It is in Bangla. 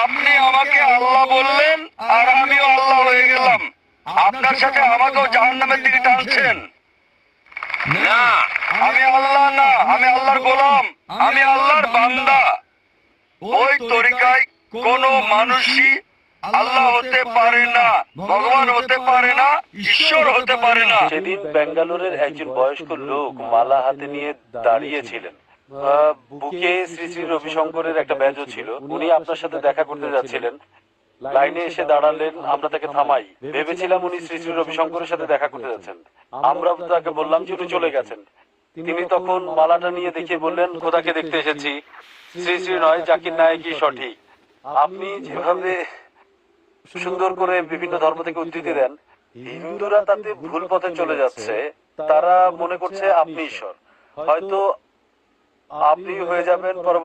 আপনি আমাকে আল্লাহ বললেন আর আমিও আল্লাহ হয়ে গেলাম। আপনার সাথে আমাকেও জাহান্নামের দিকে টানছেন। না, আমি আল্লাহ না, আমি আল্লাহর গোলাম, আমি আল্লাহর বান্দা। ওই তরিকায় কোনো মানুষই আল্লাহ হতে পারে না, ভগবান হতে পারে না, ঈশ্বর হতে পারে না। সেদিন বেঙ্গালোরের একজন বয়স্ক লোক মালা হাতে নিয়ে দাঁড়িয়েছিলেন। বুকে শ্রী শ্রী রবিশঙ্করের একটা ব্যাজও ছিল। উনি আপনার সাথে দেখা করতে যাচ্ছিলেন। লাইনে এসে দাঁড়ালেন, আমরা তাকে থামাই। ভেবেছিলাম উনি শ্রী শ্রী রবিশঙ্করের সাথে দেখা করতে যাচ্ছেন। আমরা তাকে বললাম যে উনি চলে গেছেন। তিনি তখন মালাটা নিয়ে দেখিয়ে বললেন, খোদাকে দেখতে এসেছি, শ্রী শ্রী নয়, জাকির নায়েকই সঠিক। আপনি যেভাবে সুন্দর করে বিভিন্ন ধর্ম থেকে উদ্ধৃতি দেন, হিন্দুরা তাতে ভুল পথে চলে যাচ্ছে। তারা মনে করছে আপনি ঈশ্বর। হয়তো আপনি হয়ে যাবেন